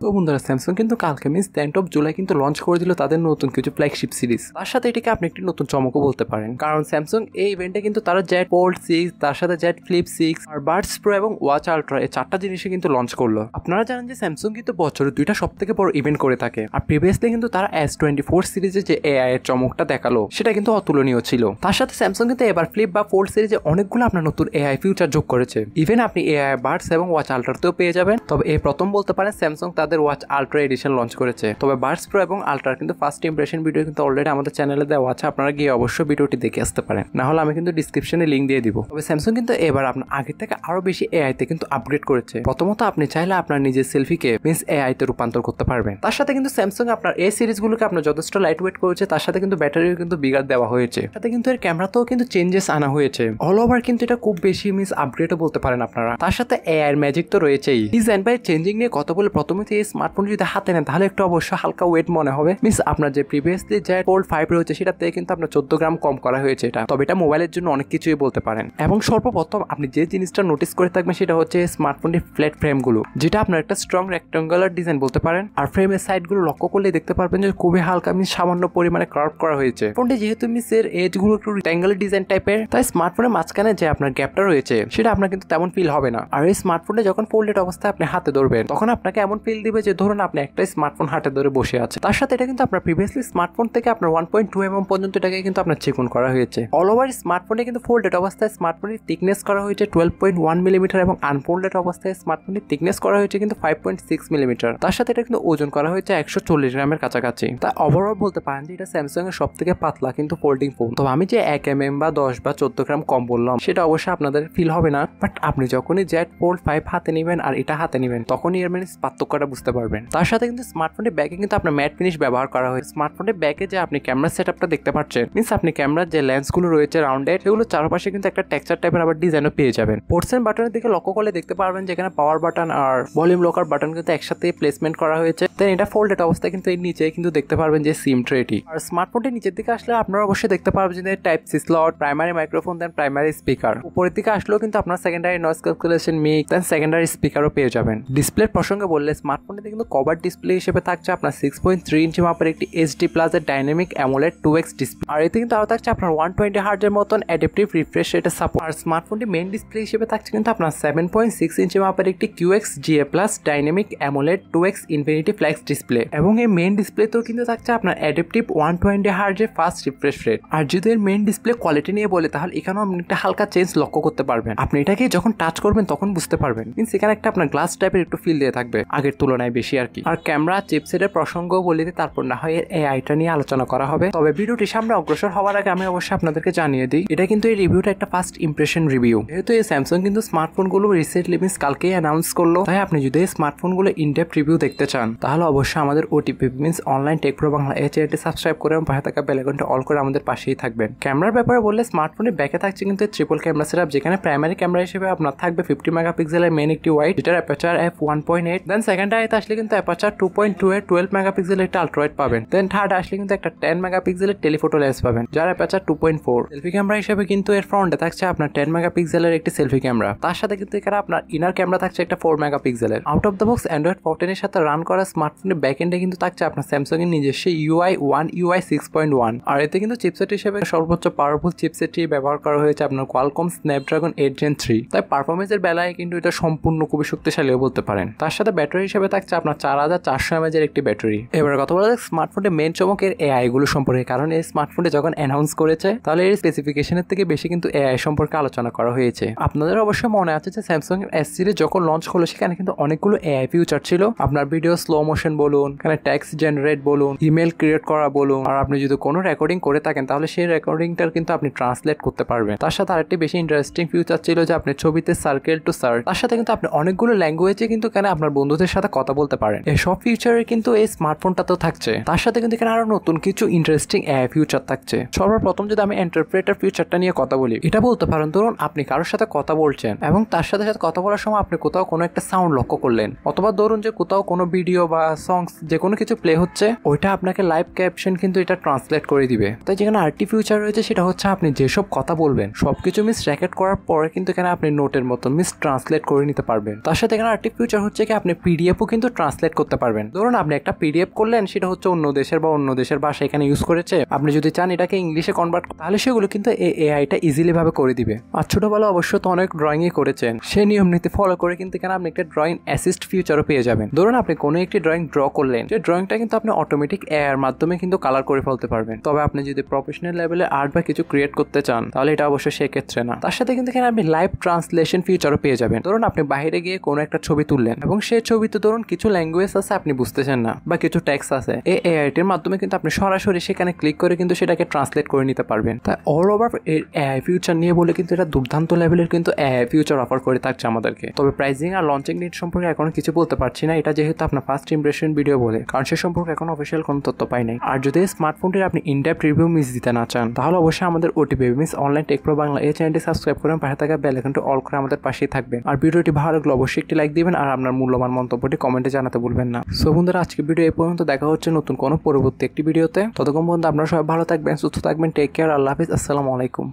তো বন্ধুরা স্যামসাং কিন্তু কালকে মিন্স 10th of July কিন্তু লঞ্চ করে দিল তাদের নতুন কিছু ফ্ল্যাগশিপ সিরিজ। তার সাথে এটাকে আপনি একটি নতুন চমকও বলতে পারেন, কারণ স্যামসাং এই ইভেন্টে কিন্তু তারা জেড ফোল্ড 6, তার সাথে জেড ফ্লিপ 6 আর বাডস প্রো এবং ওয়াচ আলট্রা এই 4টা জিনিসই কিন্তু লঞ্চ করলো। আপনারা জানেন যে স্যামসাং কিন্তু বছরে 2টা সবথেকে বড় ইভেন্ট করে থাকে, আর প্রিভিয়াসলি কিন্তু তারা S24 সিরিজে যে এআই এর চমকটা দেখালো সেটা কিন্তু অতুলনীয় ছিল। তার সাথে স্যামসাং কিন্তু এবার ফ্লিপ বা ফোল্ড সিরিজে অনেকগুলো আপনার নতুন এআই ফিউচার যোগ করেছে। ইভেন আপনি এআই বাডস এবং ওয়াচ আলট্রাতেও পেয়ে যাবেন। তবে এই প্রথম বলতে পারেন স্যামসাং তাদের ওয়াচ আলট্রা এডিশন লঞ্চ করেছে। তবে বাডস প্রো এবং আলট্রার কিন্তু ফার্স্ট ইমপ্রেশন ভিডিও কিন্তু অলরেডি আমাদের চ্যানেলে দেওয়া আছে, আপনারা গিয়ে অবশ্যই ভিডিওটি দেখে আসতে পারেন, না হলে আমি কিন্তু ডিসক্রিপশনে লিঙ্ক দিয়ে দিব। তবে স্যামসাং কিন্তু এবার আপনার আগের থেকে আরো বেশি এআই তে কিন্তু আপগ্রেড করেছে। প্রথমত আপনি চাইলে আপনার নিজের সেলফিকে মিন্স এআই তে রূপান্তর করতে পারবেন। তার সাথে কিন্তু স্যামসাং আপনার এই সিরিজগুলোকে আপনার যথেষ্ট লাইট ওয়েট করেছে, তার সাথে কিন্তু ব্যাটারিও কিন্তু বিগার দেওয়া হয়েছে, সাথে কিন্তু এর ক্যামেরাতেও কিন্তু চেঞ্জেস আনা হয়েছে। অল ওভার কিন্তু এটা খুব বেশি মিন্স আপগ্রেডও বলতে পারেন আপনারা। তার সাথে এআই এর ম্যাজিক তো রয়েছেই। ডিজাইন বাই চেঞ্জিং নিয়ে কথা বলে প্রথমে এই স্মার্টফোন যদি হাতে নেন তাহলে একটু অবশ্যই হালকা ওয়েট মনে হবে। মিন্স আপনার যে প্রিভিয়াসলি যে ফোল্ড 5 রয়েছে সেটাতে কিন্তু আপনার 14 গ্রাম কম করা হয়েছে এটা। তবে এটা মোবাইলের জন্য অনেক কিছুই বলতে পারেন। এবং সর্বপ্রথম আপনি যে জিনিসটা নোটিস করে থাকবেন সেটা হচ্ছে স্মার্টফোনের ফ্ল্যাট ফ্রেমগুলো, যেটা আপনার একটা স্ট্রং রেক্টাঙ্গুলার ডিজাইন বলতে পারেন। আর ফ্রেমের সাইডগুলো লক্ষ্য করলে দেখতে পারবেন যে খুবই হালকা মিন্স সামান্য পরিমাণে কার্ভ করা হয়েছে। ফোনটি যেহেতু মিন্স এর এজগুলো একটু রেক্টাঙ্গুলার ডিজাইন টাইপের, তাই স্মার্টফোনের মাঝখানে যে আপনার গ্যাপটা রয়েছে সেটা আপনার কিন্তু তেমন ফিল হবে না। আর এই স্মার্টফোনটা যখন ফোল্ডেড অবস্থায় আপনি হাতে ধরবেন তখন আপনাকে এমন ফিল দিবে যে ধরুন আপনি একটা স্মার্টফোন হাতে ধরে বসে আছে। তার সাথে এটা কিন্তু আপনার প্রিভিয়াসলি স্মার্টফোন থেকে আপনার 1.2 mm পর্যন্ত এটাকে কিন্তু আপনার চিকন করা হয়েছে। অল ওভার স্মার্টফোনে কিন্তু ফোল্ডেড অবস্থায় স্মার্টফোনের থিকনেস করা হয়েছে 12.1 মিলিমিটার এবং আনফোল্ডেড অবস্থায় স্মার্টফোনের থিকনেস করা হয়েছে কিন্তু 5.6 মিলিমিটার। তার সাথে এটা কিন্তু ওজন করা হয়েছে 140 গ্রামের কাছাকাছি। তাই ওভারঅল বলতে পারেন যে এটা স্যামসাং এর সব থেকে পাতলা কিন্তু ফোল্ডিং ফোন। তো আমি যে 1 mm বা 10 বা 14 গ্রাম কম বললাম সেটা অবশ্যই আপনাদের ফিল হবে না, বাট আপনি যখনই জেড ফোল্ড 5 হাতে নেবেন আর এটা হাতে নেবেন তখনই এর মানে পার্থক্যটা বুঝতে পারবেন। তার সাথে কিন্তু স্মার্টফোনের ব্যাকে কিন্তু আপনার ম্যাট ফিনিশ ব্যবহার করা হয়েছে। স্মার্টফোনের ব্যাকে যে আপনি ক্যামেরা সেটআপটা দেখতে পাচ্ছেন মিন্স আপনি ক্যামেরার যে লেন্সগুলো রয়েছে রাউন্ডেড সেগুলো চারপাশে কিন্তু একটা টেক্সচার টাইপের আবার ডিজাইনও পেয়ে যাবেন। পোর্টস এন্ড বাটনের দিকে লক্ষ্য করলে দেখতে পারবেন যেখানে পাওয়ার বাটন আর ভলিউম লকার বাটন কিন্তু একসাথে প্লেসমেন্ট করা হয়েছে। দেন এটা ফোল্ডেড অবস্থায় কিন্তু এর নিচে কিন্তু দেখতে পারবেন যে সিম ট্রেটি। আর স্মার্টফোনটির নিচের দিকে আসলে আপনারা অবশ্যই দেখতে পারবেন যে type C slot, primary microphone, then primary speaker. উপরের দিকে আসলেও কিন্তু আপনার secondary noise calculation mic, then secondary স্পিকারও পেয়ে যাবেন। ডিসপ্লের প্রসঙ্গে বললে স্মার্টফোনটিতে কিন্তু কভার ডিসপ্লে হিসেবে থাকছে আপনার 6.3 ইঞ্চি মাপের একটি HD প্লাস এর ডাইনামিক অ্যামোলেড 2x ডিসপ্লে। আর এতে কিন্তু আরো থাকছে আপনার 120 হার্জ এর মতন অ্যাডাপটিভ রিফ্রেশ রেটের সাপোর্ট। আর স্মার্টফোনটি মেইন ডিসপ্লে হিসেবে থাকছে কিন্তু আপনার 7.6 ইঞ্চি মাপের একটি QXGA plus dynamic AMOLED 2x infinity flex display. এবং এই মেইন ডিসপ্লেতেও কিন্তু থাকছে আপনার অ্যাডাপটিভ 120 হার্জ এর ফাস্ট রিফ্রেশ রেট। আর যদি এর মেইন ডিসপ্লে কোয়ালিটি নিয়ে বলে তাহলে এখানেও আপনি একটা হালকা চেঞ্জ লক্ষ্য করতে পারবেন। আপনি এটাকে যখন টাচ করবেন তখন বুঝতে পারবেন মিন্স এখানে একটা আপনার গ্লাস টাইপের একটু ফিল দিয়ে থাকবে আগের তুলনায় বেশি আর কি। আর ক্যামেরা চিপসেটের প্রসঙ্গও বলে দিই, তারপর না হয় এআইটা নিয়ে আলোচনা করা হবে। তবে ভিডিওটি সামনে অগ্রসর হওয়ার আগে আমি অবশ্যই আপনাদেরকে জানিয়ে দিই এটা কিন্তু এই রিভিউটা একটা ফার্স্ট ইমপ্রেশন রিভিউ। যেহেতু এই স্যামসাং কিন্তু স্মার্টফোনগুলো রিসেন্টলি মিন্স কালকেই অ্যানাউন্স করলো, তাই আপনি যদি এই স্মার্টফোনগুলো ইনডেপথ রিভিউ দেখতে চান তাহলে অবশ্যই আমাদের OTP means online take pro Bangla এই চ্যানেলটি সাবস্ক্রাইব করে এবং পাশে থাকা বেল আইকনটি অল করে আমাদের পাশেই থাকবেন। ক্যামেরার ব্যাপারে বললে স্মার্টফোনের ব্যাকে থাকছে কিন্তু ট্রিপল ক্যামেরা সেটআপ, যেখানে প্রাইমারি ক্যামেরা হিসেবে আপনার থাকবে 50 মেগাপিক্সেলের মেইন একটি ওয়াইড যেটার অ্যাপারচার f1.8, দেন সেকেন্ড আইতে আসলে কিন্তু অ্যাপারচার 2.2 এর 12 মেগাপিক্সেলের একটা আলট্রা ওয়াইড পাবেন। দেন থার্ড আসলে কিন্তু একটা 10 মেগাপিক্সেলের টেলিফোটো লেন্স পাবেন যার অ্যাপারচার 2.4। সেলফি ক্যামেরা হিসেবে কিন্তু এর ফ্রন্টে থাকছে আপনার 10 মেগাপিক্সেলের একটি সেলফি ক্যামেরা, তার সাথে কিন্তু এখানে আপনার ইনার ক্যামেরা থাকছে একটা 4 মেগাপিক্সেলের। Out of the box Android 14 এর সাথে রান করা স্মার্টফোনের ব্যাকএন্ডে কিন্তু থাকছে আপনার স্যামসাং এর নিজস্ব UI 1 UI 6.1। আর এতে কিন্তু চিপসেট হিসেবে সর্বোচ্চ পাওয়ারফুল চিপসেটটি ব্যবহার করা হয়েছে আপনার কোয়ালকম স্ন্যাপড্রাগন 8 Gen 3। তাই পারফরমেন্সের বেলায় কিন্তু এটা সম্পূর্ণ খুবই শক্তিশালীও বলতে পারেন। তার সাথে ব্যাটারি হিসেবে থাকছে আপনার 4400 mAh এর একটি ব্যাটারি। এবার কথা বলা যাক স্মার্টফোনের মেইন চমকের এআই গুলো সম্পর্কে, কারণ এই স্মার্টফোনটি যখন অ্যানাউন্স করেছে তাহলে এর স্পেসিফিকেশনের থেকে বেশি কিন্তু এআই সম্পর্কে আলোচনা করা হয়েছে। আপনাদের অবশ্যই মনে আছে যে স্যামসাং এর S সিরিজ যখন লঞ্চ হলো সেখানে কিন্তু অনেকগুলো এআই ফিউচার ছিল। আপনার ভিডিও স্লো মোশন বলুন, এখানে টেক্সট জেনারেট বলুন, ইমেল ক্রিয়েট করা বলুন, আর আপনি যদি কোনো রেকর্ডিং করে থাকেন তাহলে সেই রেকর্ডিংটার কিন্তু আপনি ট্রান্সলেট করতে পারবেন। তার সাথে আরেকটি বেশি ইন্টারেস্টিং ফিউচার ছিল যে আপনি ছবিতে সার্কেল টু সার্চ, তার সাথে কিন্তু আপনি অনেকগুলো ল্যাঙ্গুয়েজে কিন্তু এখানে আপনার বন্ধুদের সাথে কথা বলতে পারেন। এই সব ফিউচারে কিন্তু এই স্মার্টফোনটাতেও থাকছে। তার সাথে কিন্তু এখানে আরো নতুন কিছু ইন্টারেস্টিং এআই ফিউচার থাকছে। সর্বপ্রথম যদি আমি ইন্টারপ্রেটার ফিউচারটা নিয়ে কথা বলি, এটা বলতে পারেন ধরুন আপনি কারোর সাথে কথা বলছেন এবং তার সাথে সাথে কথা বলার সময় আপনি কোথাও কোনো একটা সাউন্ড লক্ষ্য করলেন, অথবা ধরুন যে কোথাও কোনো ভিডিও বা সংস যে কোনো কিছু প্লে হচ্ছে ওইটা আপনাকে লাইভ ক্যাপশন কিন্তু এটা ট্রান্সলেট করে দিবে। তাই যেখানে আরেকটি ফিউচার রয়েছে সেটা হচ্ছে আপনি যেসব কথা বলবেন সবকিছু মিস রেকর্ড করার পরে কিন্তু এখানে আপনি নোটের মতো মিস ট্রান্সলেট করে নিতে পারবেন। তার সাথে এখানে আরেকটি ফিউচার হচ্ছে কি আপনি পিডিএফও কিন্তু ট্রান্সলেট করতে পারবেন। ধরুন আপনি একটা পিডিএফ করলেন, সেটা হচ্ছে অন্য দেশের বা অন্য দেশের ভাষা এখানে ইউজ করেছে, আপনি যদি চান এটাকে ইংলিশে কনভার্ট, তাহলে সেগুলো কিন্তু এই এআইটা ইজিলি ভাবে করে দিবে। আর ছোটবেলা অবশ্য তো অনেক ড্রয়িংই করেছেন, সেই নিয়ম নীতি ফলো করে কিন্তু এখানে আপনি একটা ড্রয়িং অ্যাসিস্ট ফিচারও পেয়ে যাবেন। ধরুন আপনি কোনো একটি ড্রয়িং ড্র করলেন, সেই ড্রয়িংটা কিন্তু আপনি অটোমেটিক এআই এর মাধ্যমে কিন্তু কালার করে ফেলতে পারবেন। তবে আপনি যদি প্রফেশনাল লেভেলে আর্ট বা কিছু ক্রিয়েট করতে চান, তাহলে এটা অবশ্যই সেক্ষেত্রে না। তার সাথে কিন্তু এখানে আপনি লাইভ ট্রান্সলেশন ফিচারও পেয়ে যাবেন। ধরুন আপনি বাইরে গিয়ে কোনো একটা ছবি তুললেন এবং সেই ছবিতে ধরুন কিছু ল্যাঙ্গুয়েজ আছে আপনি বুঝতেছেন না বা কিছু টেক্সট আছে, এই এআইটির মাধ্যমে কিন্তু আপনি সরাসরি সেখানে ক্লিক করে কিন্তু সেটাকে ট্রান্সলেট করে নিতে পারবেন। তাই অল ওভার এআই ফিউচার নিয়ে বলে কিন্তু এটা দুর্দান্ত লেভেলের কিন্তু এআই ফিউচার অফার করে থাকছে আমাদেরকে। তবে প্রাইসিং আর লঞ্চিং ডেট সম্পর্কে এখনো কিছু বলতে পারছি না, এটা যেহেতু আপনার ফার্স্ট ইমপ্রেশন ভিডিও বলে, কারণ সে সম্পর্কে এখন অফিসিয়াল কোনো তথ্য পাই নাই। আর যদি স্মার্টফোনটির আপনি ইনডেপথ রিভিউ মিস দিতে না চান, তাহলে অবশ্যই আমাদের OTP miss online take pro Bangla এই চ্যানেলটি সাবস্ক্রাইব করেন, পাশে থাকা বেল আইকনটি অল করে আমাদের পাশেই থাকবেন। আর ভিডিওটি ভালো লাগলে অবশ্যই একটি লাইক দিবেন আর আপনার মূল্যবান মন্তব্যটি কমেন্টে জানাতে ভুলবেন না। সো বন্ধুরা, আজকে ভিডিও এই পর্যন্ত, দেখা হচ্ছে নতুন কোনো পরবর্তী একটি ভিডিওতে। ততক্ষণ পর্যন্ত আপনারা সবাই ভালো থাকবেন, সুস্থ থাকবেন, টেক কেয়ার, আল্লাহ হাফিজ, আসসালামু আলাইকুম।